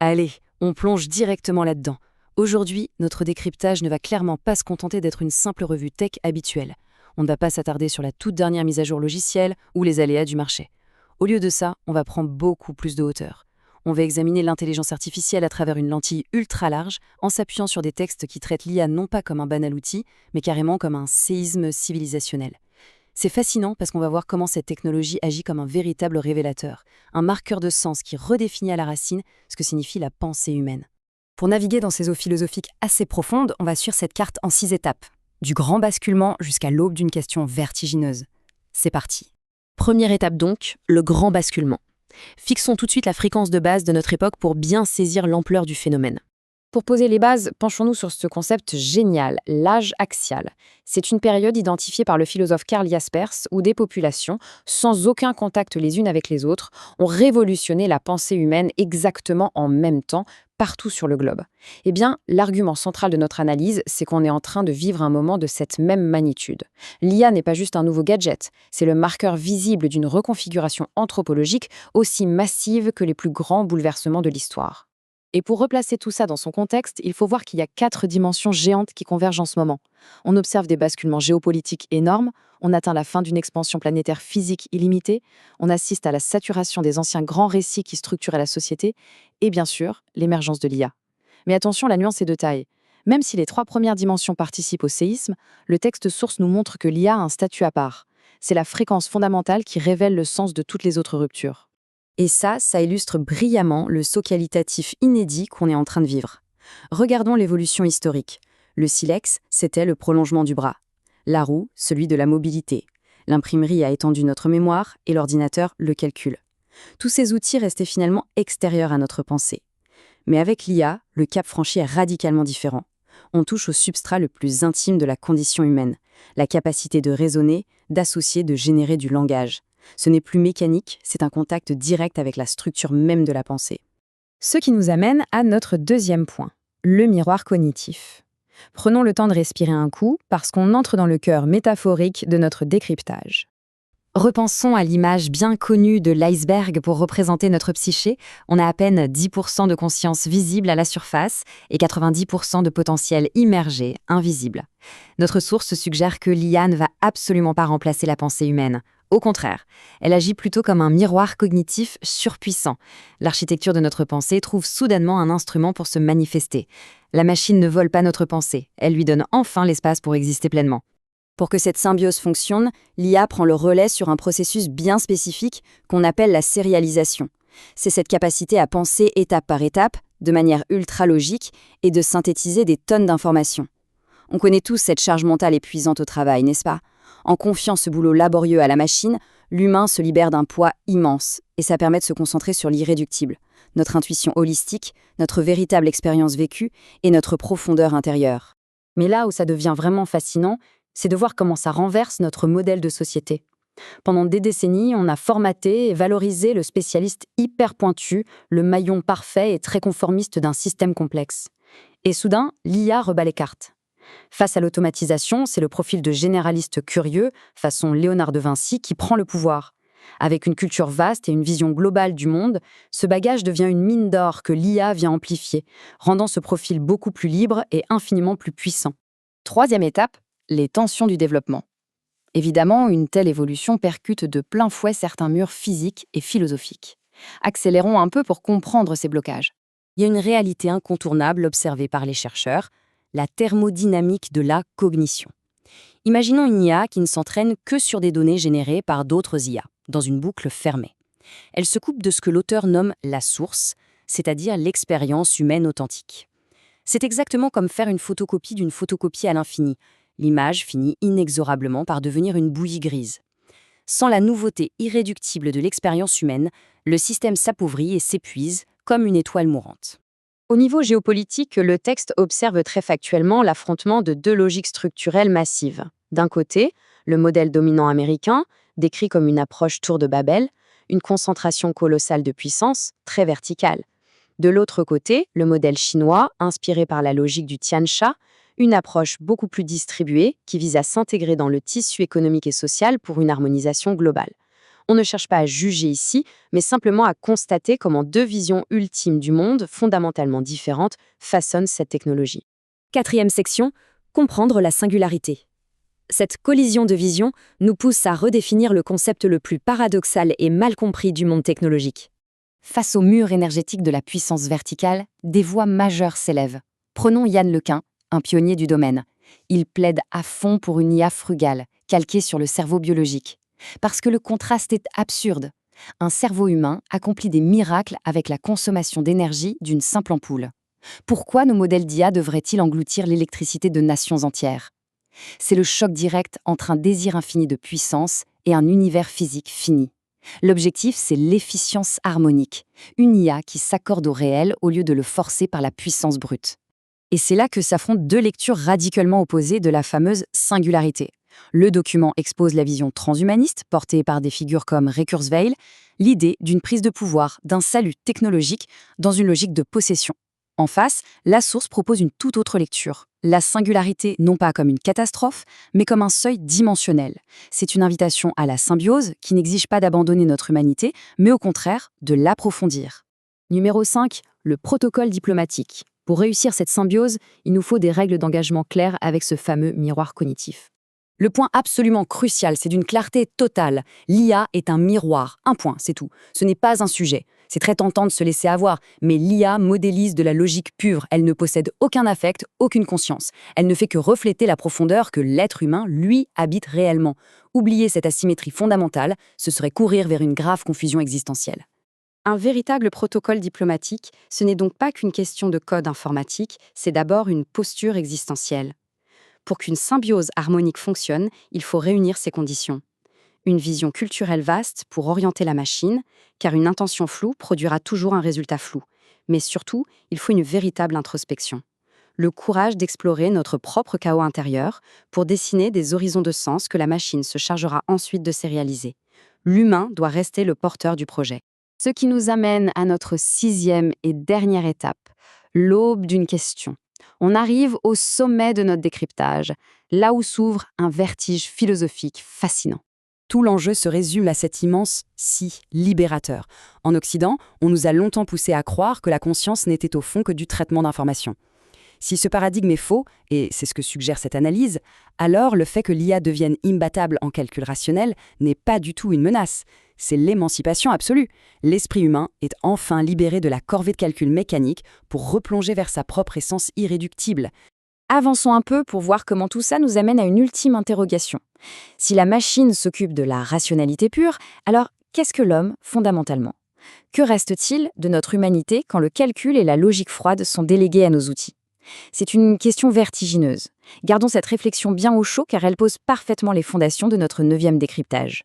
Allez, on plonge directement là-dedans. Aujourd'hui, notre décryptage ne va clairement pas se contenter d'être une simple revue tech habituelle. On ne va pas s'attarder sur la toute dernière mise à jour logicielle ou les aléas du marché. Au lieu de ça, on va prendre beaucoup plus de hauteur. On va examiner l'intelligence artificielle à travers une lentille ultra large, en s'appuyant sur des textes qui traitent l'IA non pas comme un banal outil, mais carrément comme un séisme civilisationnel. C'est fascinant parce qu'on va voir comment cette technologie agit comme un véritable révélateur, un marqueur de sens qui redéfinit à la racine ce que signifie la pensée humaine. Pour naviguer dans ces eaux philosophiques assez profondes, on va suivre cette carte en 6 étapes, du grand basculement jusqu'à l'aube d'une question vertigineuse. C'est parti. Première étape donc, le grand basculement. Fixons tout de suite la fréquence de base de notre époque pour bien saisir l'ampleur du phénomène. Pour poser les bases, penchons-nous sur ce concept génial, l'âge axial. C'est une période identifiée par le philosophe Karl Jaspers où des populations, sans aucun contact les unes avec les autres, ont révolutionné la pensée humaine exactement en même temps, partout sur le globe. Eh bien, l'argument central de notre analyse, c'est qu'on est en train de vivre un moment de cette même magnitude. L'IA n'est pas juste un nouveau gadget, c'est le marqueur visible d'une reconfiguration anthropologique aussi massive que les plus grands bouleversements de l'histoire. Et pour replacer tout ça dans son contexte, il faut voir qu'il y a 4 dimensions géantes qui convergent en ce moment. On observe des basculements géopolitiques énormes, on atteint la fin d'une expansion planétaire physique illimitée, on assiste à la saturation des anciens grands récits qui structuraient la société, et bien sûr, l'émergence de l'IA. Mais attention, la nuance est de taille. Même si les 3 premières dimensions participent au séisme, le texte source nous montre que l'IA a un statut à part. C'est la fréquence fondamentale qui révèle le sens de toutes les autres ruptures. Et ça illustre brillamment le saut qualitatif inédit qu'on est en train de vivre. Regardons l'évolution historique. Le silex, c'était le prolongement du bras. La roue, celui de la mobilité. L'imprimerie a étendu notre mémoire et l'ordinateur le calcul. Tous ces outils restaient finalement extérieurs à notre pensée. Mais avec l'IA, le cap franchi est radicalement différent. On touche au substrat le plus intime de la condition humaine, la capacité de raisonner, d'associer, de générer du langage. Ce n'est plus mécanique, c'est un contact direct avec la structure même de la pensée. Ce qui nous amène à notre deuxième point, le miroir cognitif. Prenons le temps de respirer un coup parce qu'on entre dans le cœur métaphorique de notre décryptage. Repensons à l'image bien connue de l'iceberg pour représenter notre psyché. On a à peine 10% de conscience visible à la surface et 90% de potentiel immergé, invisible. Notre source suggère que l'IA ne va absolument pas remplacer la pensée humaine. Au contraire, elle agit plutôt comme un miroir cognitif surpuissant. L'architecture de notre pensée trouve soudainement un instrument pour se manifester. La machine ne vole pas notre pensée, elle lui donne enfin l'espace pour exister pleinement. Pour que cette symbiose fonctionne, l'IA prend le relais sur un processus bien spécifique qu'on appelle la sérialisation. C'est cette capacité à penser étape par étape, de manière ultra logique, et de synthétiser des tonnes d'informations. On connaît tous cette charge mentale épuisante au travail, n'est-ce pas ? En confiant ce boulot laborieux à la machine, l'humain se libère d'un poids immense, et ça permet de se concentrer sur l'irréductible, notre intuition holistique, notre véritable expérience vécue et notre profondeur intérieure. Mais là où ça devient vraiment fascinant, c'est de voir comment ça renverse notre modèle de société. Pendant des décennies, on a formaté et valorisé le spécialiste hyper pointu, le maillon parfait et très conformiste d'un système complexe. Et soudain, l'IA rebat les cartes. Face à l'automatisation, c'est le profil de généraliste curieux, façon Léonard de Vinci, qui prend le pouvoir. Avec une culture vaste et une vision globale du monde, ce bagage devient une mine d'or que l'IA vient amplifier, rendant ce profil beaucoup plus libre et infiniment plus puissant. Troisième étape, les tensions du développement. Évidemment, une telle évolution percute de plein fouet certains murs physiques et philosophiques. Accélérons un peu pour comprendre ces blocages. Il y a une réalité incontournable observée par les chercheurs, la thermodynamique de la cognition. Imaginons une IA qui ne s'entraîne que sur des données générées par d'autres IA, dans une boucle fermée. Elle se coupe de ce que l'auteur nomme la source, c'est-à-dire l'expérience humaine authentique. C'est exactement comme faire une photocopie d'une photocopie à l'infini. L'image finit inexorablement par devenir une bouillie grise. Sans la nouveauté irréductible de l'expérience humaine, le système s'appauvrit et s'épuise comme une étoile mourante. Au niveau géopolitique, le texte observe très factuellement l'affrontement de 2 logiques structurelles massives. D'un côté, le modèle dominant américain, décrit comme une approche tour de Babel, une concentration colossale de puissance, très verticale. De l'autre côté, le modèle chinois, inspiré par la logique du Tianxia, une approche beaucoup plus distribuée qui vise à s'intégrer dans le tissu économique et social pour une harmonisation globale. On ne cherche pas à juger ici, mais simplement à constater comment deux visions ultimes du monde, fondamentalement différentes, façonnent cette technologie. Quatrième section, comprendre la singularité. Cette collision de visions nous pousse à redéfinir le concept le plus paradoxal et mal compris du monde technologique. Face au mur énergétique de la puissance verticale, des voix majeures s'élèvent. Prenons Yann Lequin, un pionnier du domaine. Il plaide à fond pour une IA frugale, calquée sur le cerveau biologique. Parce que le contraste est absurde. Un cerveau humain accomplit des miracles avec la consommation d'énergie d'une simple ampoule. Pourquoi nos modèles d'IA devraient-ils engloutir l'électricité de nations entières? C'est le choc direct entre un désir infini de puissance et un univers physique fini. L'objectif, c'est l'efficience harmonique, une IA qui s'accorde au réel au lieu de le forcer par la puissance brute. Et c'est là que s'affrontent deux lectures radicalement opposées de la fameuse singularité. Le document expose la vision transhumaniste, portée par des figures comme Ray Kurzweil, l'idée d'une prise de pouvoir, d'un salut technologique dans une logique de possession. En face, la source propose une toute autre lecture. La singularité non pas comme une catastrophe, mais comme un seuil dimensionnel. C'est une invitation à la symbiose qui n'exige pas d'abandonner notre humanité, mais au contraire de l'approfondir. Numéro 5, le protocole diplomatique. Pour réussir cette symbiose, il nous faut des règles d'engagement claires avec ce fameux miroir cognitif. Le point absolument crucial, c'est d'une clarté totale. L'IA est un miroir, un point, c'est tout. Ce n'est pas un sujet. C'est très tentant de se laisser avoir, mais l'IA modélise de la logique pure. Elle ne possède aucun affect, aucune conscience. Elle ne fait que refléter la profondeur que l'être humain, lui, habite réellement. Oublier cette asymétrie fondamentale, ce serait courir vers une grave confusion existentielle. Un véritable protocole diplomatique, ce n'est donc pas qu'une question de code informatique, c'est d'abord une posture existentielle. Pour qu'une symbiose harmonique fonctionne, il faut réunir ces conditions. Une vision culturelle vaste pour orienter la machine, car une intention floue produira toujours un résultat flou. Mais surtout, il faut une véritable introspection. Le courage d'explorer notre propre chaos intérieur pour dessiner des horizons de sens que la machine se chargera ensuite de sérialiser. L'humain doit rester le porteur du projet. Ce qui nous amène à notre 6e et dernière étape, l'aube d'une question. On arrive au sommet de notre décryptage, là où s'ouvre un vertige philosophique fascinant. Tout l'enjeu se résume à cet immense « si » libérateur. En Occident, on nous a longtemps poussé à croire que la conscience n'était au fond que du traitement d'informations. Si ce paradigme est faux, et c'est ce que suggère cette analyse, alors le fait que l'IA devienne imbattable en calcul rationnel n'est pas du tout une menace. C'est l'émancipation absolue. L'esprit humain est enfin libéré de la corvée de calcul mécanique pour replonger vers sa propre essence irréductible. Avançons un peu pour voir comment tout ça nous amène à une ultime interrogation. Si la machine s'occupe de la rationalité pure, alors qu'est-ce que l'homme fondamentalement? Que reste-t-il de notre humanité quand le calcul et la logique froide sont délégués à nos outils? C'est une question vertigineuse. Gardons cette réflexion bien au chaud car elle pose parfaitement les fondations de notre 9e décryptage.